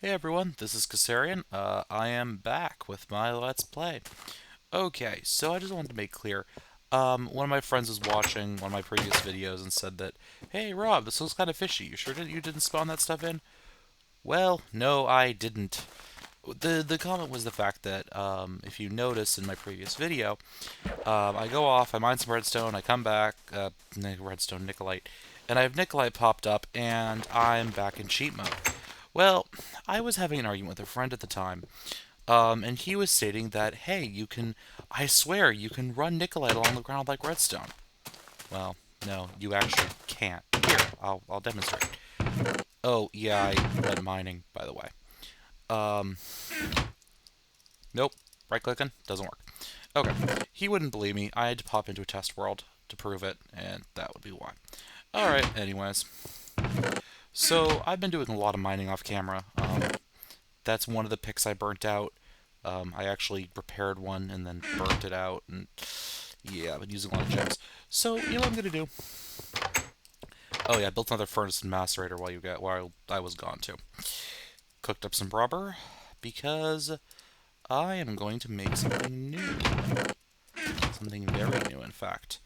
Hey everyone, this is Kassarian. I am back with my Let's Play. Okay, so I just wanted to make clear. One of my friends was watching one of my previous videos and said that, "Hey Rob, this looks kind of fishy. You sure you didn't spawn that stuff in?" Well, no, I didn't. The comment was the fact that if you notice in my previous video, I go off, I mine some redstone, I come back, redstone Nikolite, and I have Nikolite popped up, and I'm back in cheat mode. Well, I was having an argument with a friend at the time, and he was stating that, hey, I swear, you can run Nikolite along the ground like redstone. Well, no, you actually can't. Here, I'll demonstrate. Oh, yeah, I went mining, by the way. Um, nope, right-clicking, doesn't work. Okay, he wouldn't believe me. I had to pop into a test world to prove it, and that would be why. Alright, anyways. So, I've been doing a lot of mining off camera. That's one of the picks I burnt out. I actually repaired one and then burnt it out, and yeah, I've been using a lot of gems. So, you know what I'm gonna do? Oh yeah, I built another furnace and macerator while I was gone too. Cooked up some rubber because I am going to make something new. Something very new, in fact.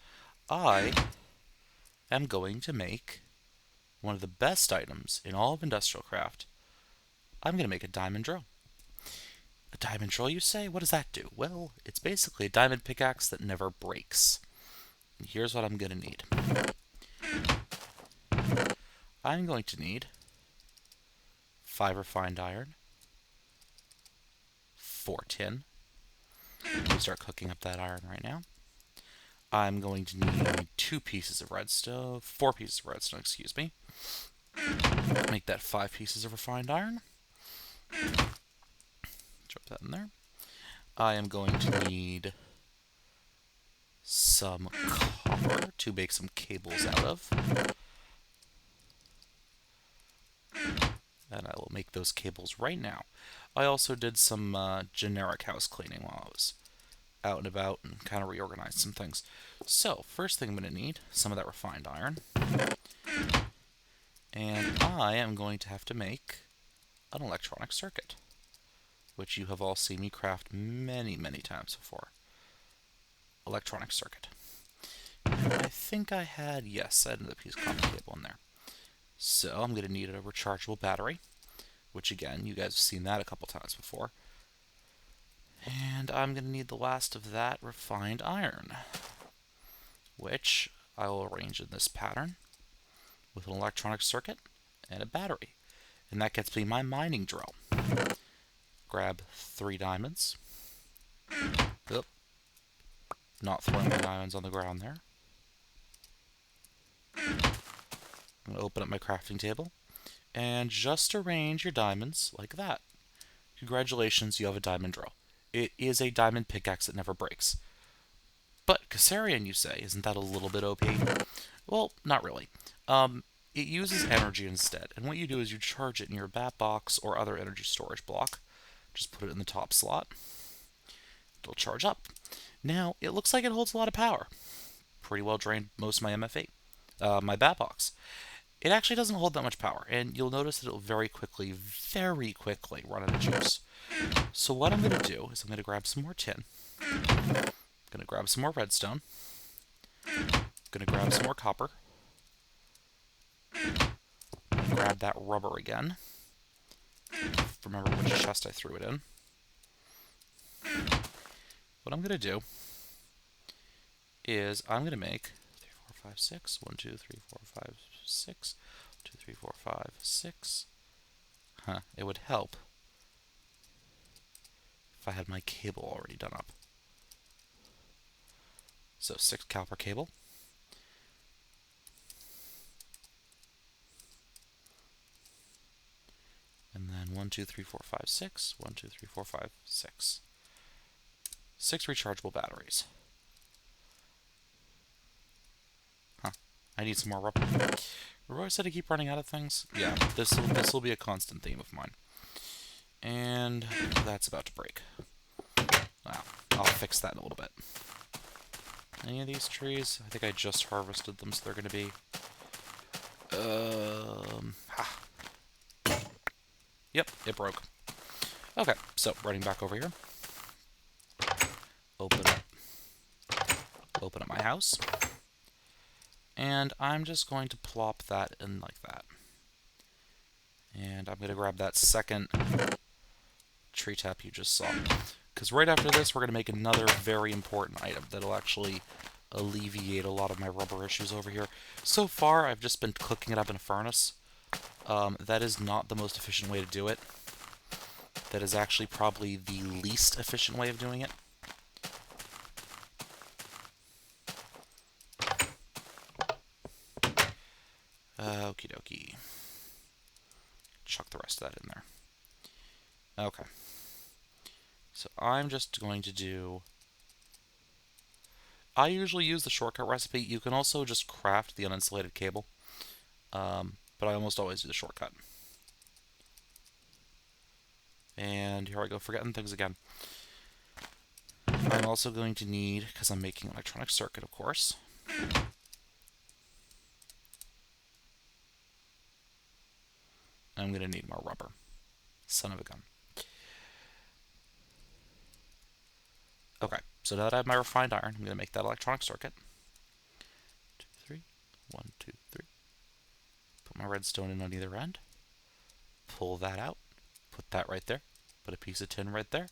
I am going to make one of the best items in all of industrial craft. I'm going to make a diamond drill. A diamond drill, you say? What does that do? Well, it's basically a diamond pickaxe that never breaks. And here's what I'm going to need. I'm going to need 5 refined iron, 4 tin. Let me start cooking up that iron right now. I'm going to need 2 pieces of redstone, 4 pieces of redstone, excuse me. Make that 5 pieces of refined iron. Drop that in there. I am going to need some copper to make some cables out of. And I will make those cables right now. I also did some generic house cleaning while I was out and about and kind of reorganized some things. So, first thing I'm going to need, some of that refined iron. And I am going to have to make an electronic circuit, which you have all seen me craft many, many times before. Electronic circuit. And I think I had, yes, I had another piece of copper cable in there. So I'm going to need a rechargeable battery, which again, you guys have seen that a couple times before. And I'm going to need the last of that refined iron, which I will arrange in this pattern with an electronic circuit and a battery. And that gets me my mining drill. Grab 3 diamonds. Oop. Not throwing my diamonds on the ground there. I'm going to open up my crafting table and just arrange your diamonds like that. Congratulations, you have a diamond drill. It is a diamond pickaxe that never breaks. But Kassarian, you say, isn't that a little bit OP? Well, not really. It uses energy instead, and what you do is you charge it in your bat box or other energy storage block. Just put it in the top slot. It'll charge up. Now, it looks like it holds a lot of power. Pretty well drained most of my MF8, my bat box. It actually doesn't hold that much power, and you'll notice that it'll very quickly run out of juice. So what I'm going to do is I'm going to grab some more tin. I'm going to grab some more redstone. I'm going to grab some more copper. Grab that rubber again. Remember which chest I threw it in. What I'm going to do is I'm going to make 3, 4, 5, 6. 1, 2, 3, 4, 5, 6. 2, 3, 4, 5, 6. It would help if I had my cable already done up. So 6 copper cable. And then 1, 2, 3, 4, 5, 6. 1, 2, 3, 4, 5, 6. 6 rechargeable batteries. I need some more rubber. Remember I said to keep running out of things? Yeah, this will be a constant theme of mine. And that's about to break. Wow, I'll fix that in a little bit. Any of these trees? I think I just harvested them, so they're going to be... Yep, it broke. Okay, so running back over here. Open up my house. And I'm just going to plop that in like that. And I'm going to grab that second tree tap you just saw. Because right after this, we're going to make another very important item that'll actually alleviate a lot of my rubber issues over here. So far, I've just been cooking it up in a furnace. That is not the most efficient way to do it. That is actually probably the least efficient way of doing it. Okie dokie. Chuck the rest of that in there. Okay. So I'm just going to do... I usually use the shortcut recipe. You can also just craft the uninsulated cable. But I almost always do the shortcut. And here I go, forgetting things again. I'm also going to need, because I'm making an electronic circuit, of course. I'm going to need more rubber. Son of a gun. Okay, so now that I have my refined iron, I'm going to make that electronic circuit. 2, 3. 1, 2, 3. Put my redstone in on either end. Pull that out. Put that right there. Put a piece of tin right there.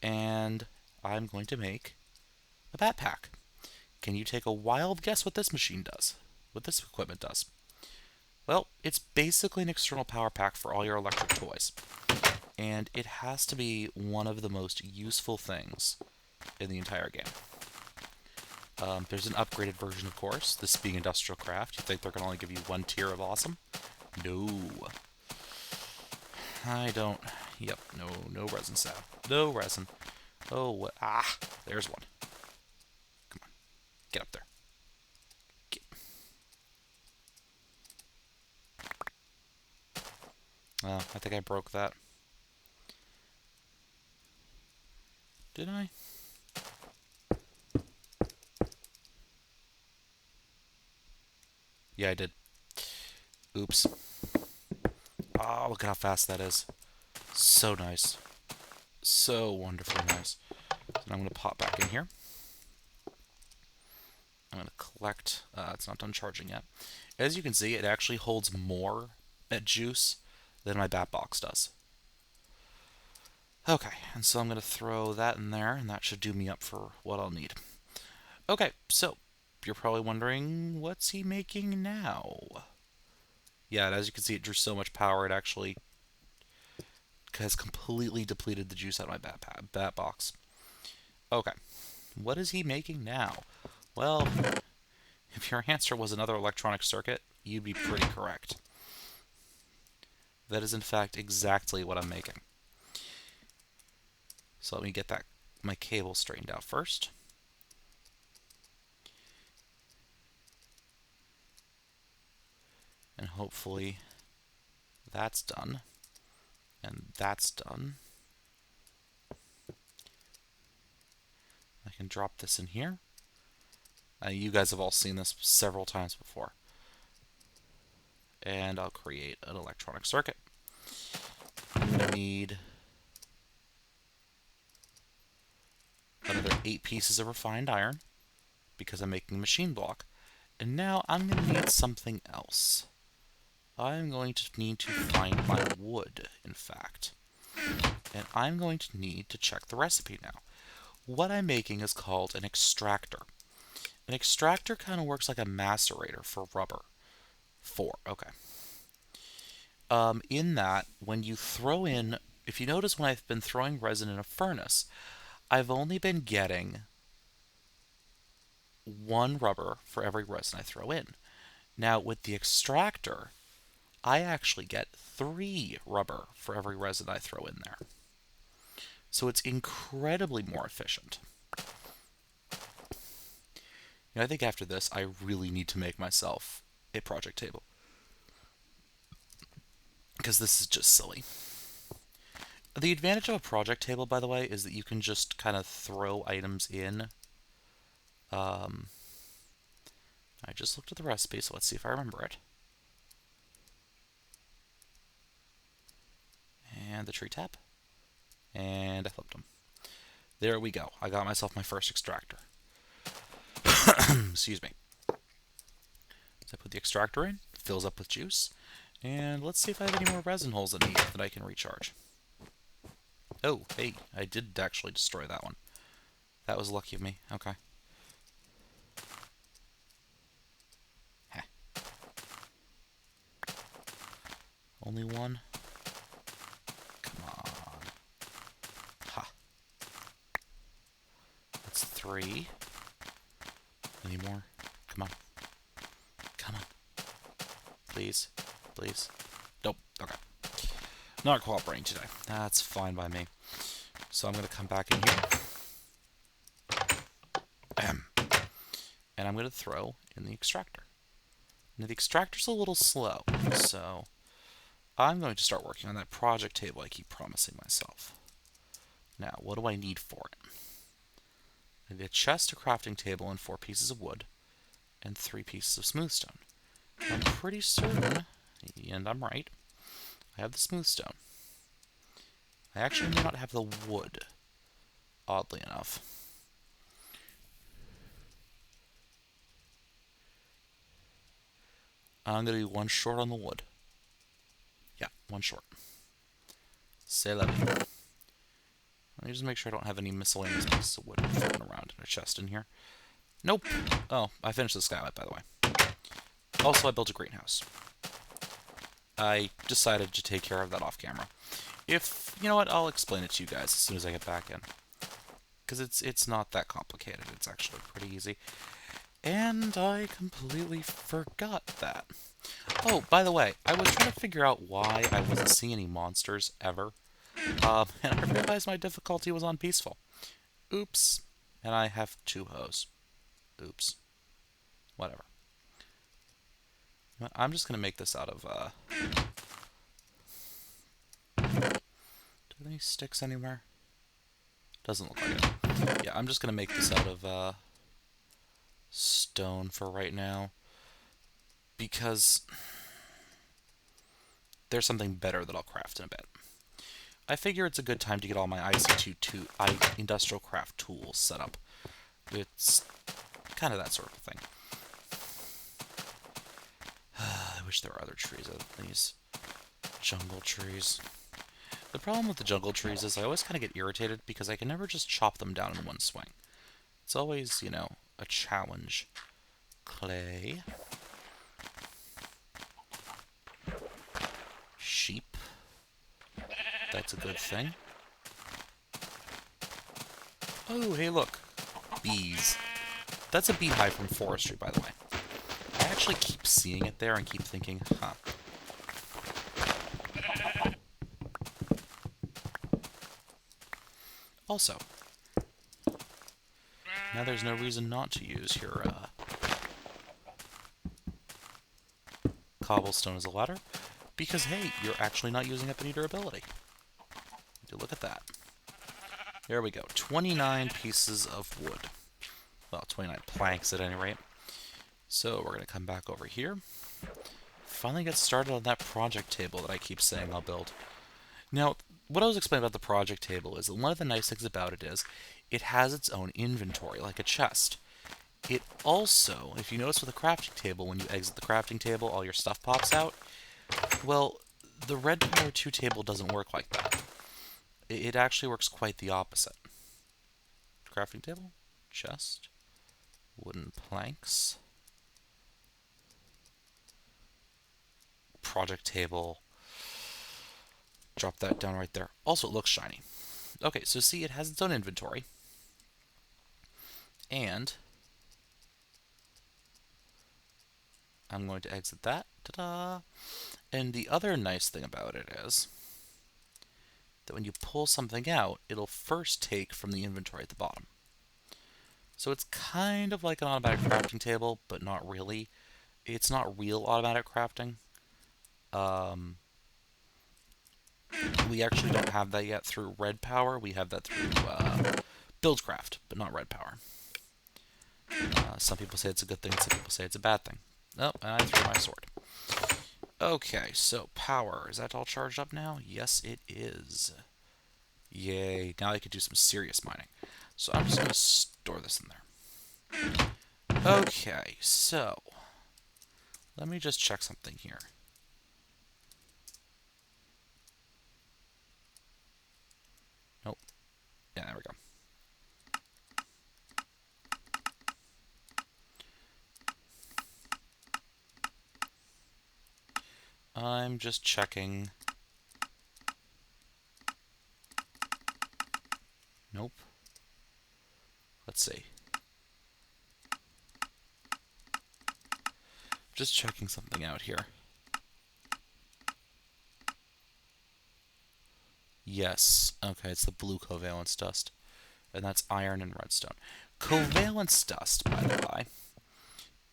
And I'm going to make a backpack. Can you take a wild guess what this machine does? What this equipment does? Well, it's basically an external power pack for all your electric toys. And it has to be one of the most useful things in the entire game. There's an upgraded version, of course. This being Industrial Craft. You think they're going to only give you one tier of awesome? No. I don't... Yep, no resin sap. No resin. Oh, what? Ah, there's one. Come on. Get up there. I think I broke that. Did I? Yeah, I did. Oops. Oh, look at how fast that is. So nice. So wonderfully nice. So now I'm going to pop back in here. I'm going to collect... it's not done charging yet. As you can see, it actually holds more juice than my bat box does. Okay, and so I'm going to throw that in there, and that should do me up for what I'll need. Okay, so you're probably wondering, what's he making now? Yeah, and as you can see, it drew so much power, it actually has completely depleted the juice out of my bat box. Okay, what is he making now? Well, if your answer was another electronic circuit, you'd be pretty correct. That is, in fact, exactly what I'm making. So let me get my cable straightened out first. And hopefully that's done. And that's done. I can drop this in here. You guys have all seen this several times before. And I'll create an electronic circuit. I'm going to need another 8 pieces of refined iron because I'm making a machine block. And now I'm going to need something else. I'm going to need to find my wood, in fact. And I'm going to need to check the recipe now. What I'm making is called an extractor. An extractor kind of works like a macerator for rubber. Okay. In that, when you throw in... If you notice when I've been throwing resin in a furnace, I've only been getting 1 rubber for every resin I throw in. Now, with the extractor, I actually get 3 rubber for every resin I throw in there. So it's incredibly more efficient. You know, I think after this, I really need to make myself a project table. Because this is just silly. The advantage of a project table, by the way, is that you can just kind of throw items in. I just looked at the recipe, so let's see if I remember it. and the tree tap. And I flipped them. There we go. I got myself my first extractor. Excuse me. So I put the extractor in, fills up with juice, and let's see if I have any more resin holes that I can recharge. Oh, hey, I did actually destroy that one. That was lucky of me. Okay. Heh. Only one? Come on. Ha. That's 3. Any more? Come on. Come on. Please. Please. Nope. Okay. Not cooperating today. That's fine by me. So I'm going to come back in here. And I'm going to throw in the extractor. Now the extractor's a little slow, so I'm going to start working on that project table I keep promising myself. Now, what do I need for it? I need a chest, a crafting table, and 4 pieces of wood, and 3 pieces of smooth stone. I'm pretty certain, and I'm right, I have the smooth stone. I actually may not have the wood, oddly enough. I'm going to be 1 short on the wood. Yeah, 1 short. C'est la vie. Let me just make sure I don't have any miscellaneous pieces of wood floating around in a chest in here. Nope. Oh, I finished the skylight, by the way. Also, I built a greenhouse. I decided to take care of that off camera. If, you know what, I'll explain it to you guys as soon as I get back in. Because it's not that complicated. It's actually pretty easy. And I completely forgot that. Oh, by the way, I was trying to figure out why I wasn't seeing any monsters ever. And I realized my difficulty was on peaceful. Oops. And I have 2 hoes. Oops. Whatever. I'm just going to make this out of, Do I have any sticks anywhere? Doesn't look like it. Yeah, I'm just going to make this out of, stone for right now. Because there's something better that I'll craft in a bit. I figure it's a good time to get all my industrial craft tools set up. It's kind of that sort of thing. I wish there were other trees other than these jungle trees. The problem with the jungle trees is I always kind of get irritated because I can never just chop them down in one swing. It's always, you know, a challenge. Clay. Sheep. That's a good thing. Oh, hey, look. Bees. That's a beehive from forestry, by the way. I actually keep seeing it there and keep thinking, huh. Also, now there's no reason not to use your cobblestone as a ladder, because, hey, you're actually not using up any durability. Look at that. There we go. 29 pieces of wood. Well, 29 planks at any rate. So we're going to come back over here. Finally get started on that project table that I keep saying I'll build. Now, what I was explaining about the project table is that one of the nice things about it is it has its own inventory, like a chest. It also, if you notice with a crafting table, when you exit the crafting table, all your stuff pops out. Well, the Red Power 2 table doesn't work like that. It actually works quite the opposite. Crafting table, chest, wooden planks, project table. Drop that down right there. Also, it looks shiny. Okay, so see, it has its own inventory. And I'm going to exit that. Ta-da! And the other nice thing about it is that when you pull something out, it'll first take from the inventory at the bottom. So it's kind of like an automatic crafting table, but not really. It's not real automatic crafting. We actually don't have that yet through Red Power. We have that through Buildcraft, but not Red Power. Some people say it's a good thing, some people say it's a bad thing. Oh, and I threw my sword. Okay, so power. Is that all charged up now? Yes, it is. Yay. Now I could do some serious mining. So I'm just going to store this in there. Okay, so let me just check something here. Nope. Yeah, there we go. I'm just checking. Nope. Let's see. Just checking something out here. Yes. Okay, it's the blue covalence dust. And that's iron and redstone. Covalence dust, by the way,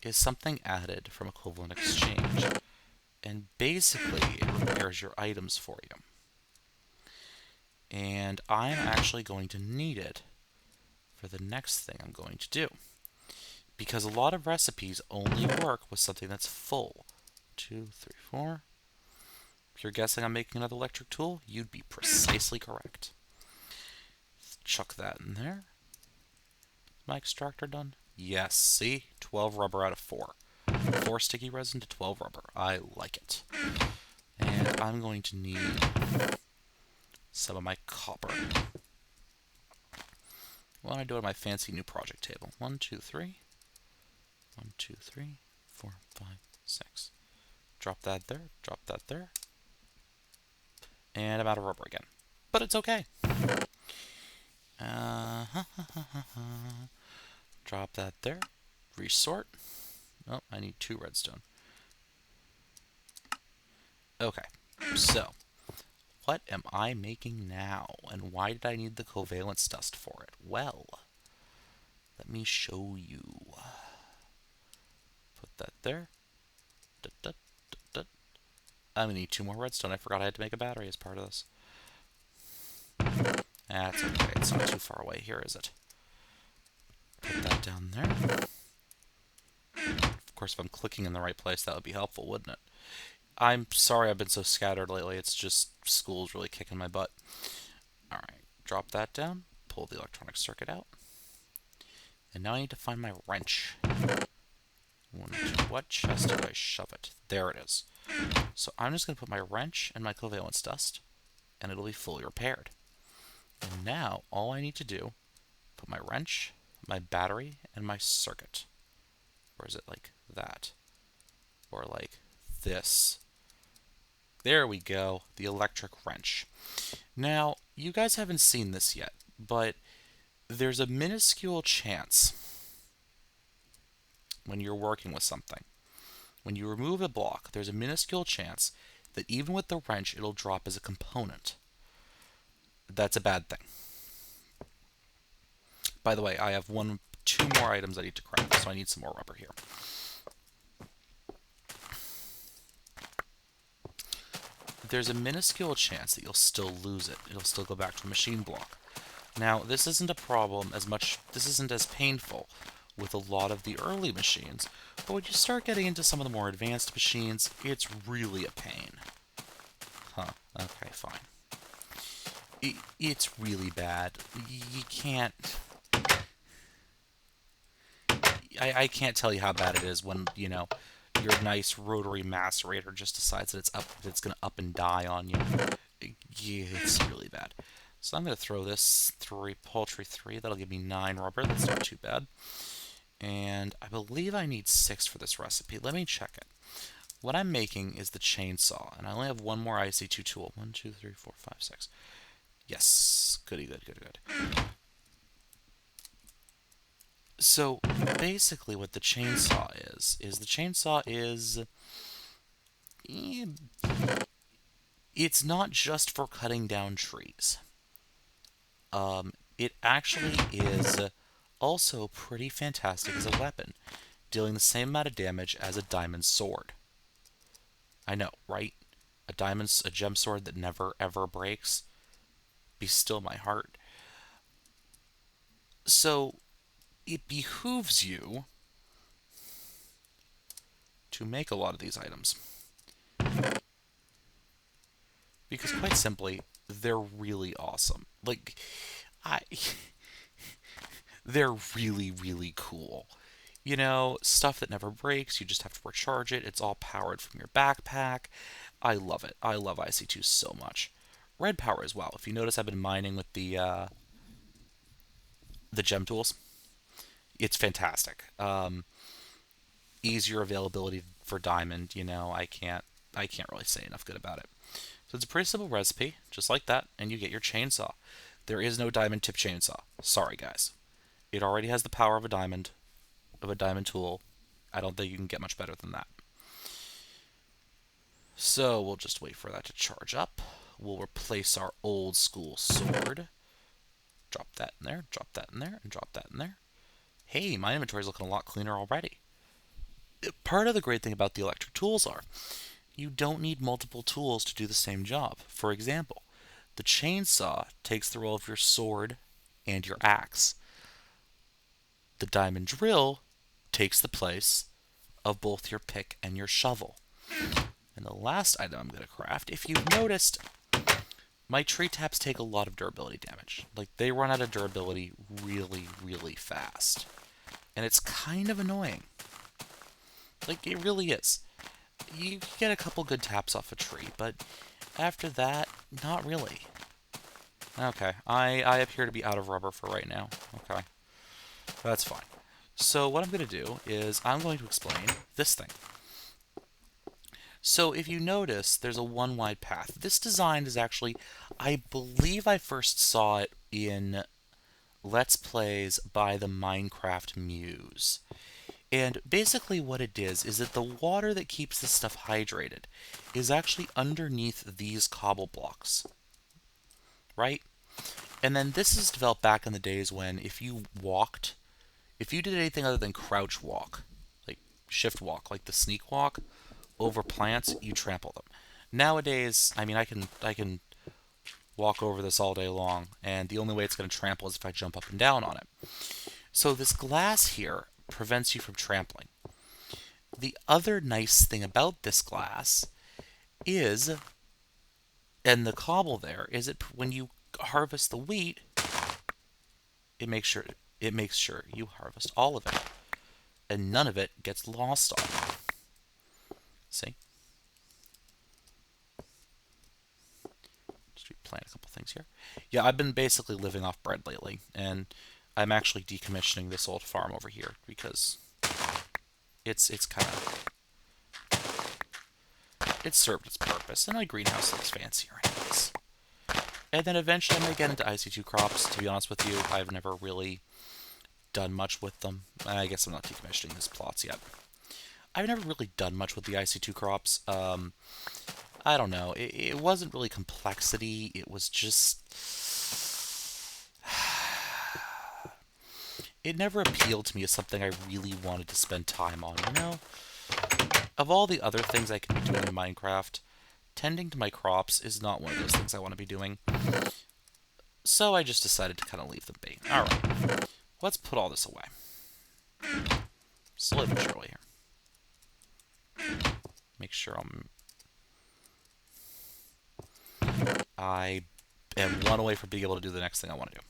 is something added from a covalent exchange. And basically, it repairs your items for you. And I'm actually going to need it for the next thing I'm going to do. Because a lot of recipes only work with something that's full. 2, 3, 4. If you're guessing I'm making another electric tool, you'd be precisely correct. Chuck that in there. Is my extractor done? Yes, see? 12 rubber out of 4. 4 sticky resin to 12 rubber. I like it. And I'm going to need some of my copper. What am I doing on my fancy new project table? 1, 2, 3. 1, 2, 3, 4, 5, 6. Drop that there. Drop that there. And I'm out of rubber again. But it's okay. Drop that there. Resort. Oh, I need 2 redstone. Okay, so what am I making now? And why did I need the covalence dust for it? Well, let me show you. Put that there. I'm going to need 2 more redstone. I forgot I had to make a battery as part of this. That's okay. It's not too far away here, is it? Put that down there. Of course, if I'm clicking in the right place, that would be helpful, wouldn't it? I'm sorry I've been so scattered lately. It's just school's really kicking my butt. Alright, drop that down. Pull the electronic circuit out. And now I need to find my wrench. What chest do I shove it? There it is. So I'm just going to put my wrench and my covalence dust, and it'll be fully repaired. And now all I need to do, put my wrench, my battery, and my circuit. Or is it like that? Or like this? There we go, the electric wrench. Now, you guys haven't seen this yet, but there's a minuscule chance when you're working with something. When you remove a block, there's a minuscule chance that even with the wrench, it'll drop as a component. That's a bad thing. By the way, I have 2 more items I need to craft, so I need some more rubber here. There's a minuscule chance that you'll still lose it. It'll still go back to a machine block. Now, this isn't a problem as much, this isn't as painful with a lot of the early machines, but when you start getting into some of the more advanced machines, it's really a pain. Huh, okay, fine. It's really bad. You can't... I can't tell you how bad it is when, you know, your nice rotary macerator just decides that it's going to up and die on you. Yeah, it's really bad. So I'm going to throw this poultry 3. That'll give me 9 rubber. That's not too bad. And I believe I need 6 for this recipe. Let me check it. What I'm making is the chainsaw, and I only have 1 more IC2 tool. 1, 2, 3, 4, 5, 6. Yes. Goody, good, good, good. So basically what the chainsaw is the chainsaw is... It's not just for cutting down trees. It actually is also pretty fantastic as a weapon, dealing the same amount of damage as a diamond sword. I know, right? A gem sword that never ever breaks. Be still my heart. So it behooves you to make a lot of these items. Because quite simply, they're really awesome. Like, I, they're really, really cool. You know, stuff that never breaks, you just have to recharge it. It's all powered from your backpack. I love it. I love IC2 so much. Red power as well. If you notice, I've been mining with the gem tools. It's fantastic. Easier availability for diamond. You know, I can't really say enough good about it. So it's a pretty simple recipe, just like that, and you get your chainsaw. There is no diamond tip chainsaw. Sorry, guys. It already has the power of a diamond tool. I don't think you can get much better than that. So we'll just wait for that to charge up. We'll replace our old school sword. Drop that in there, drop that in there, and drop that in there. Hey, my inventory's looking a lot cleaner already. Part of the great thing about the electric tools are you don't need multiple tools to do the same job. For example, the chainsaw takes the role of your sword and your axe. The diamond drill takes the place of both your pick and your shovel. And the last item I'm going to craft, if you've noticed, my tree taps take a lot of durability damage. Like, they run out of durability really, really fast. And it's kind of annoying. Like, it really is. You can get a couple good taps off a tree, but after that, not really. Okay, I appear to be out of rubber for right now. Okay, that's fine. So what I'm going to do is I'm going to explain this thing. So if you notice, there's a one wide path. This design is actually, I believe I first saw it in Let's Plays by the Minecraft Muse. And basically what it is that the water that keeps this stuff hydrated is actually underneath these cobble blocks, right? And then this is developed back in the days when if you did anything other than crouch walk, like shift walk, like the sneak walk, over plants, you trample them. Nowadays, I mean, I can walk over this all day long, and the only way it's going to trample is if I jump up and down on it. So this glass here prevents you from trampling. The other nice thing about this glass is, and the cobble there, is it when you harvest the wheat, it makes sure you harvest all of it, and none of it gets lost on you. See? Just replant a couple things here. Yeah, I've been basically living off bread lately, and I'm actually decommissioning this old farm over here because it's kind of it served its purpose, and my greenhouse looks fancier anyways. And then eventually I may get into IC2 crops. To be honest with you, I've never really done much with them. I guess I'm not decommissioning these plots yet. I've never really done much with the IC2 crops. I don't know. It wasn't really complexity. It was just... It never appealed to me as something I really wanted to spend time on, you know? Of all the other things I can be doing in Minecraft, tending to my crops is not one of those things I want to be doing. So I just decided to kind of leave them be. Alright, let's put all this away. Slowly but surely here. Make sure I am one away from being able to do the next thing I want to do.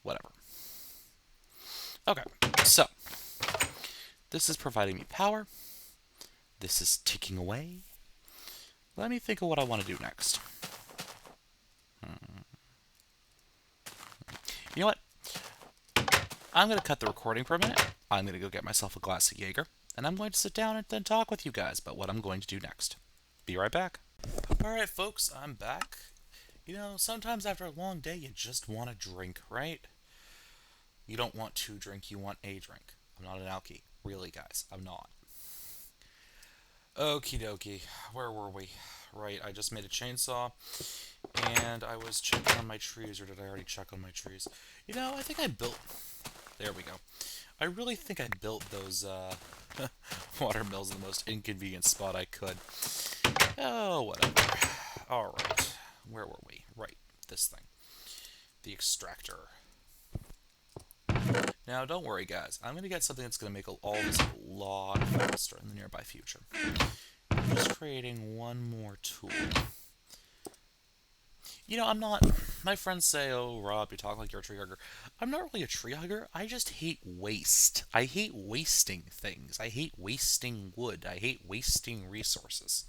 Whatever. Okay, so this is providing me power. This is ticking away. Let me think of what I want to do next. You know what? I'm going to cut the recording for a minute. I'm going to go get myself a glass of Jaeger, and I'm going to sit down and then talk with you guys about what I'm going to do next. Be right back. Alright, folks, I'm back. You know, sometimes after a long day, you just want a drink, right? You don't want to drink, you want a drink. I'm not an alkie. Really, guys, I'm not. Okie dokie. Where were we? Right, I just made a chainsaw, and I was checking on my trees, or did I already check on my trees? You know, I think I built... There we go. I really think I built those watermills in the most inconvenient spot I could. Oh, whatever. Alright. Where were we? Right, this thing. The extractor. Now, don't worry, guys. I'm going to get something that's going to make all this a lot faster in the nearby future. I'm just creating one more tool. I'm not. My friends say, "Oh, Rob, you talk like you're a tree hugger." I'm not really a tree hugger. I just hate waste. I hate wasting things. I hate wasting wood. I hate wasting resources.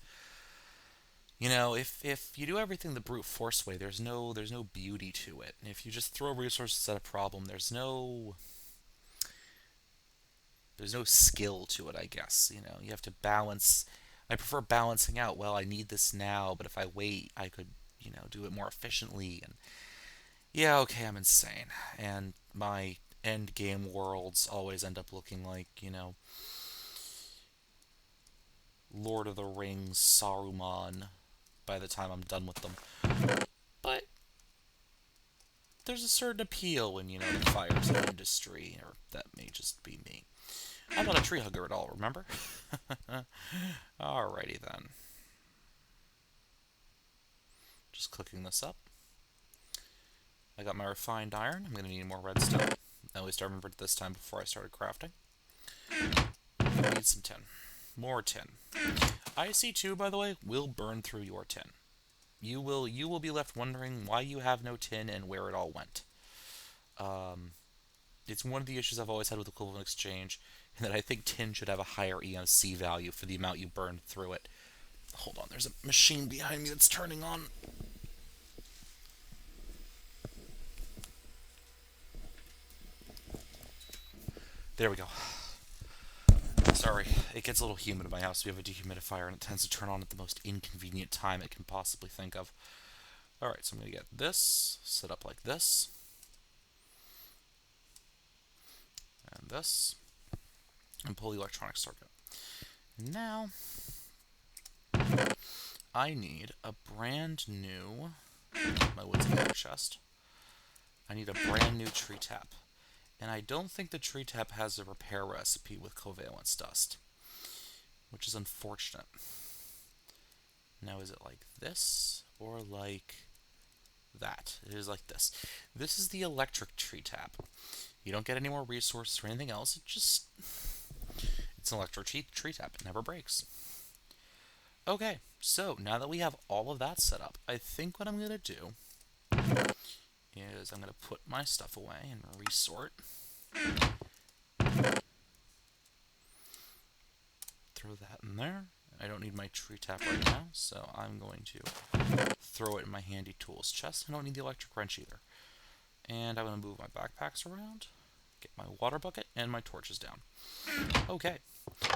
If you do everything the brute force way, there's no beauty to it. And if you just throw resources at a problem, there's no skill to it, I guess. You have to balance. I prefer balancing out. Well, I need this now, but if I wait, I could, do it more efficiently. And yeah, okay, I'm insane. And my end game worlds always end up looking like, Lord of the Rings Saruman by the time I'm done with them. But there's a certain appeal when, the fire's an industry, or that may just be me. I'm not a tree hugger at all, remember? Alrighty then. Just cooking this up. I got my refined iron. I'm going to need more redstone. At least I remembered this time before I started crafting. I need some tin. More tin. IC2, by the way, will burn through your tin. You will be left wondering why you have no tin and where it all went. It's one of the issues I've always had with equivalent exchange, in that I think tin should have a higher EMC value for the amount you burn through it. Hold on, there's a machine behind me that's turning on. There we go. Sorry, it gets a little humid in my house. We have a dehumidifier and it tends to turn on at the most inconvenient time it can possibly think of. Alright, so I'm going to get this set up like this. And this. And pull the electronic circuit. Now, I need a brand new... My wood's in the chest. I need a brand new tree tap. And I don't think the tree tap has a repair recipe with covalence dust, which is unfortunate. Now, is it like this or like that? It is like this. This is the electric tree tap. You don't get any more resources or anything else. It's an electric tree tap. It never breaks. Okay, so now that we have all of that set up, I think what I'm going to do is I'm going to put my stuff away and resort. Throw that in there. I don't need my tree tap right now, so I'm going to throw it in my handy tools chest. I don't need the electric wrench either. And I'm going to move my backpacks around, get my water bucket, and my torches down. Okay.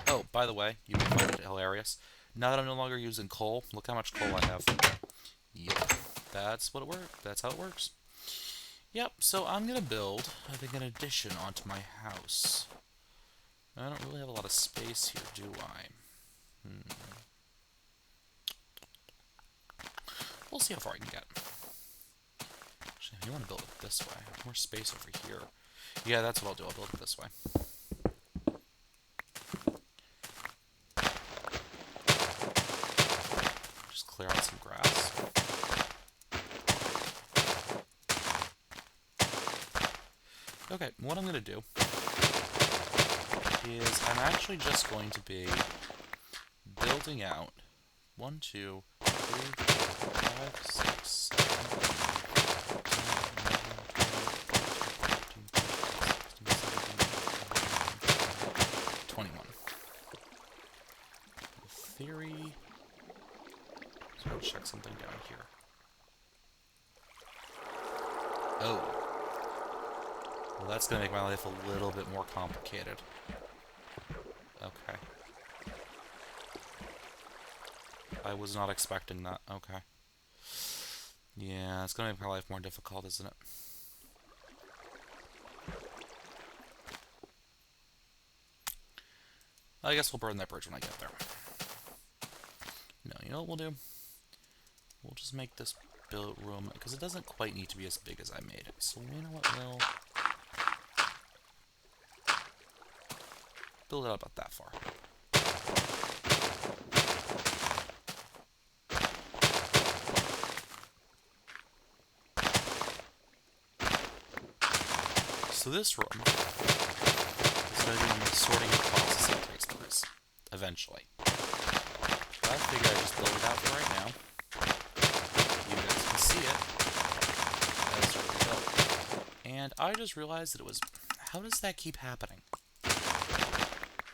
Oh, by the way, you may find it hilarious. Now that I'm no longer using coal, look how much coal I have. Yep, that's what it works. That's how it works. Yep, so I'm going to build, I think, an addition onto my house. I don't really have a lot of space here, do I? We'll see how far I can get. Actually, if you want to build it this way, I have more space over here. Yeah, that's what I'll do. I'll build it this way. Just clear out some grass. Okay, what I'm going to do is I'm actually just going to be building out 1, 2, 3, 4, 5, 6, 7, 8, 21. In theory, so I'll check something down here. Oh. Well, that's going to make my life a little bit more complicated. Okay. I was not expecting that. Okay. Yeah, it's going to make my life more difficult, isn't it? I guess we'll burn that bridge when I get there. No, you know what we'll do? We'll just make this build room, because it doesn't quite need to be as big as I made it. So you know what, we'll build it up about that far. So this room is going to be when the sorting and processing takes place, eventually. But I figure I just build it out for right now. You guys can see it as a result. And I just realized that it was, how does that keep happening?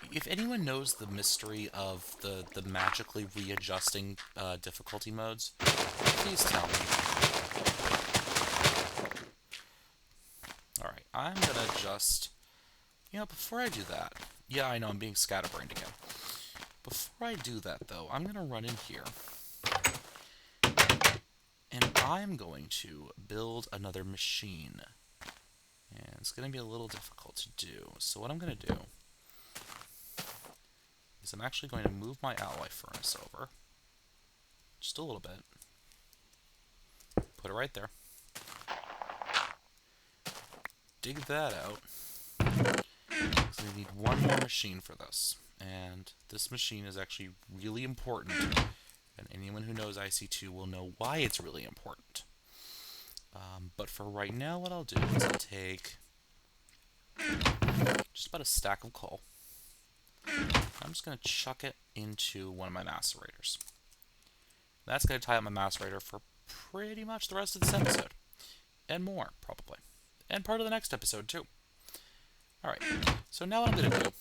If anyone knows the mystery of the magically readjusting difficulty modes, please tell me. Alright, I'm gonna just, before I do that, yeah, I know I'm being scatterbrained again. Before I do that, though, I'm gonna run in here, and I'm going to build another machine. And it's gonna be a little difficult to do. So what I'm gonna do is I'm actually going to move my alloy furnace over, just a little bit, put it right there, dig that out, because we need one more machine for this, and this machine is actually really important, and anyone who knows IC2 will know why it's really important. But for right now, what I'll do is I'll take just about a stack of coal. I'm just going to chuck it into one of my macerators. That's going to tie up my macerator for pretty much the rest of this episode. And more, probably. And part of the next episode, too. Alright, so now what I'm going to do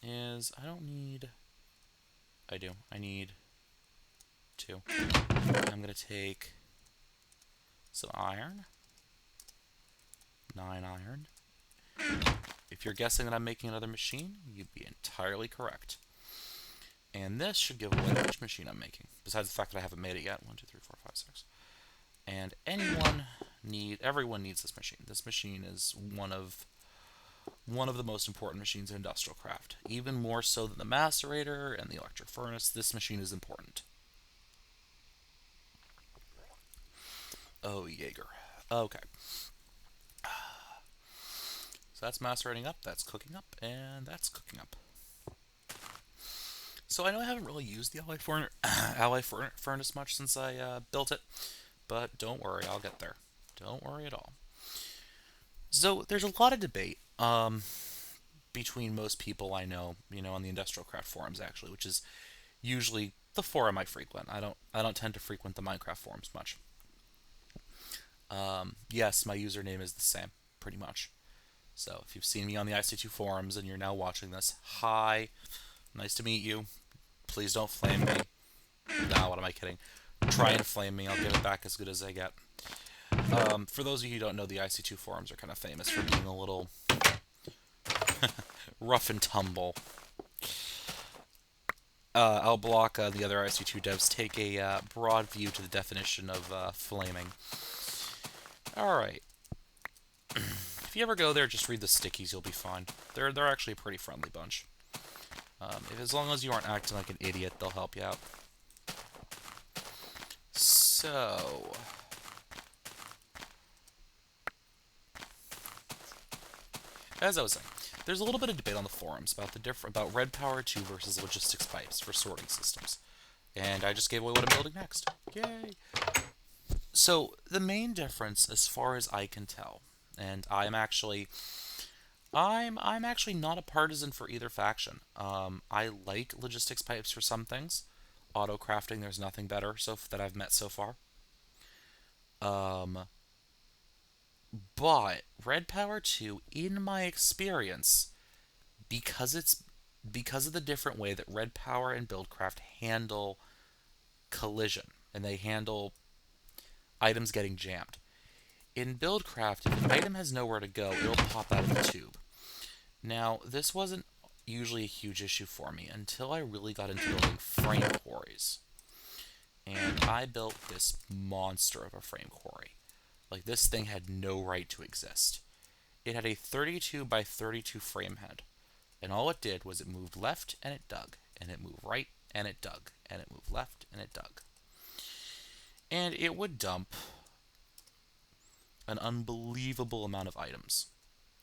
is, I need 2. I'm going to take some iron, 9 iron. If you're guessing that I'm making another machine, you'd be entirely correct. And this should give away which machine I'm making, besides the fact that I haven't made it yet. 1, 2, 3, 4, 5, 6. And everyone needs this machine. This machine is one of the most important machines in industrial craft. Even more so than the macerator and the electric furnace, this machine is important. Oh, Jaeger. Okay. So that's macerating up, that's cooking up, and that's cooking up. So I know I haven't really used the alloy furnace much since I built it, but don't worry, I'll get there. Don't worry at all. So there's a lot of debate between most people I know, on the industrial craft forums actually, which is usually the forum I frequent. I don't tend to frequent the Minecraft forums much. Yes, my username is the same, pretty much. So if you've seen me on the IC2 forums and you're now watching this, hi, nice to meet you. Please don't flame me. Nah, what am I kidding? Try and flame me, I'll give it back as good as I get. For those of you who don't know, the IC2 forums are kind of famous for being a little rough and tumble. I'll block the other IC2 devs take a broad view to the definition of flaming. Alright. If you ever go there, just read the stickies, you'll be fine. They're actually a pretty friendly bunch. As long as you aren't acting like an idiot, they'll help you out. So... as I was saying, there's a little bit of debate on the forums about Red Power 2 versus logistics pipes for sorting systems. And I just gave away what I'm building next. Yay! So, the main difference, as far as I can tell, and I'm actually not a partisan for either faction. I like logistics pipes for some things. Auto crafting, there's nothing better that I've met so far. But Red Power 2, in my experience, because of the different way that Red Power and Buildcraft handle collision, and they handle items getting jammed. In Buildcraft, if an item has nowhere to go, it'll pop out of the tube. Now, this wasn't usually a huge issue for me until I really got into building frame quarries. And I built this monster of a frame quarry. Like, this thing had no right to exist. It had a 32 by 32 frame head. And all it did was it moved left and it dug. And it moved right and it dug. And it moved left and it dug. And it would dump an unbelievable amount of items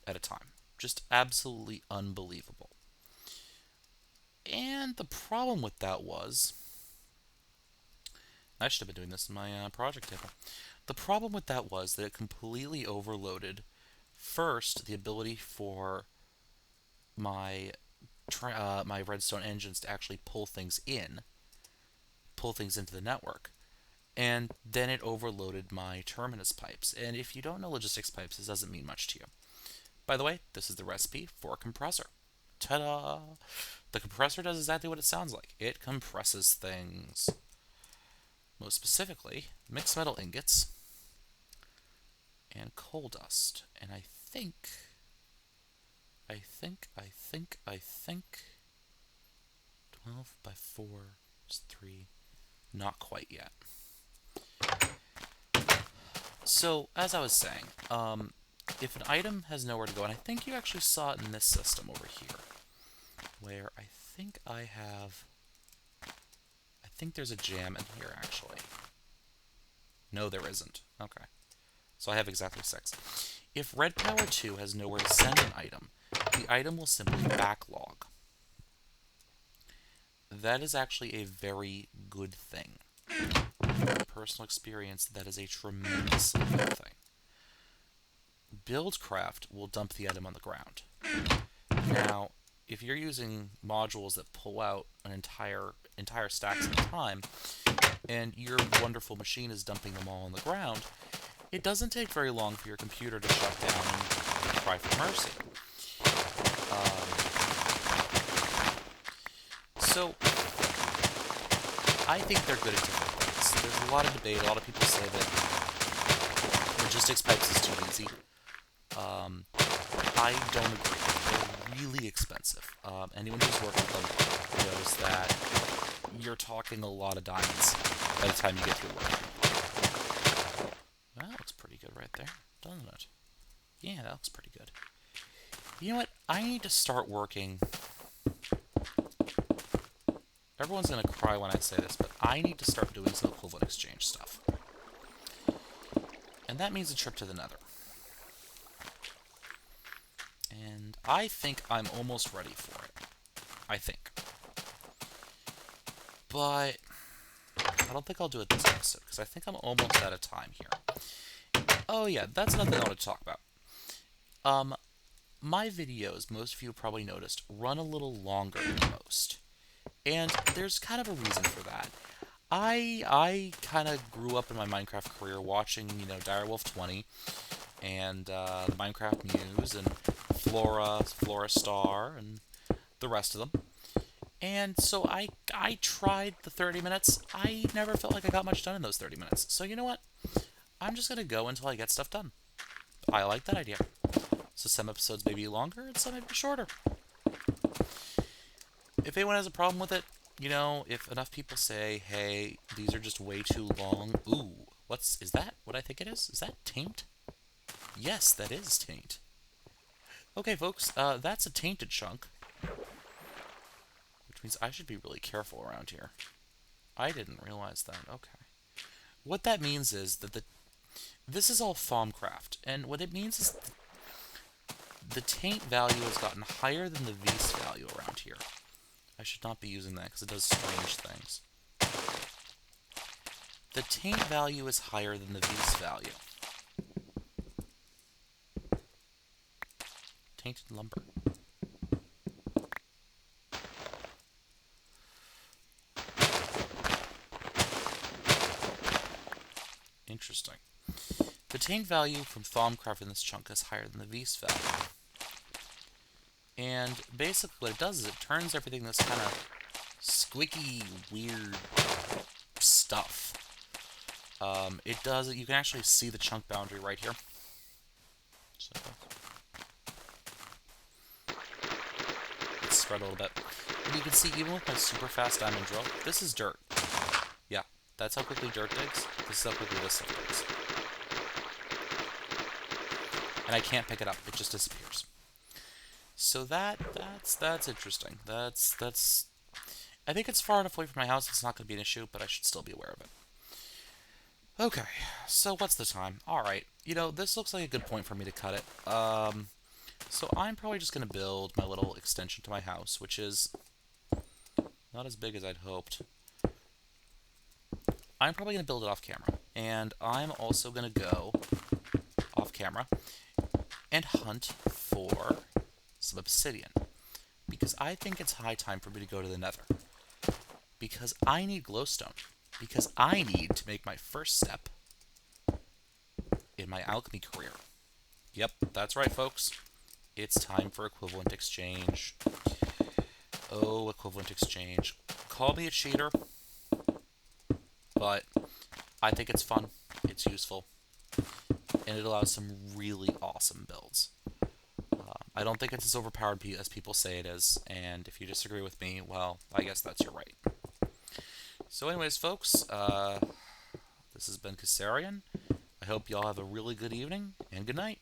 at a time. Just absolutely unbelievable. And the problem with that was... I should have been doing this in my project table. The problem with that was that it completely overloaded, first, the ability for my redstone engines to actually pull things into the network. and then it overloaded my terminus pipes. And if you don't know logistics pipes, this doesn't mean much to you. By the way, this is the recipe for a compressor. Ta-da! The compressor does exactly what it sounds like. It compresses things. Most specifically, mixed metal ingots and coal dust. And I think 12 by 4 is 3. Not quite yet. So, as I was saying, if an item has nowhere to go, and I think you actually saw it in this system over here, where I think there's a jam in here, actually. No, there isn't. Okay. So I have exactly 6. If red power 2 has nowhere to send an item, the item will simply backlog. That is actually a very good thing. From personal experience, that is a tremendously good thing. Buildcraft will dump the item on the ground. Now, if you're using modules that pull out an entire stacks at a time, and your wonderful machine is dumping them all on the ground, it doesn't take very long for your computer to shut down and cry for mercy. So, I think they're good at different things. There's a lot of debate. A lot of people say that logistics pipes is too easy. I don't agree. They're really expensive. Anyone who's worked with them knows that you're talking a lot of diamonds by the time you get through work. Well, that looks pretty good right there, doesn't it? Yeah, that looks pretty good. You know what? I need to start working. Everyone's going to cry when I say this, but I need to start doing some equivalent exchange stuff. And that means a trip to the Nether. And I think I'm almost ready for it. I think. But I don't think I'll do it this episode, because I think I'm almost out of time here. Oh yeah, that's another thing I wanted to talk about. My videos, most of you probably noticed, run a little longer than most. And there's kind of a reason for that. I kind of grew up in my Minecraft career watching, Direwolf 20 and the Minecraft Muse and Flora Star and the rest of them. And so I tried the 30 minutes. I never felt like I got much done in those 30 minutes. So you know what? I'm just going to go until I get stuff done. I like that idea. So some episodes may be longer and some may be shorter. If anyone has a problem with it, if enough people say, hey, these are just way too long. Ooh, is that what I think it is? Is that taint? Yes, that is taint. Okay, folks, that's a tainted chunk. Which means I should be really careful around here. I didn't realize that. Okay. What that means is that this is all Thaumcraft, and what it means is the taint value has gotten higher than the Vs value around here. I should not be using that because it does strange things. The taint value is higher than the Vs value. Tainted lumber. Interesting. The taint value from Thaumcraft in this chunk is higher than the Vs value. And basically what it does is it turns everything this kind of squicky, weird stuff. It does, you can actually see the chunk boundary right here. So it's spread a little bit. And you can see even with my super fast diamond drill, this is dirt. Yeah, that's how quickly dirt digs. This is how quickly this stuff digs. And I can't pick it up, it just disappears. So that's interesting. That's I think it's far enough away from my house it's not going to be an issue, but I should still be aware of it. Okay, so what's the time? Alright, this looks like a good point for me to cut it. So I'm probably just going to build my little extension to my house, which is not as big as I'd hoped. I'm probably going to build it off camera, and I'm also going to go off camera and hunt for some obsidian, because I think it's high time for me to go to the Nether, because I need glowstone. because I need to make my first step in my alchemy career. Yep, that's right, folks. It's time for equivalent exchange. Oh, equivalent exchange. Call me a cheater, but I think it's fun, it's useful, and it allows some really awesome builds. I don't think it's as overpowered as people say it is, and if you disagree with me, well, I guess that's your right. So anyways, folks, this has been Kassarian. I hope y'all have a really good evening, and good night.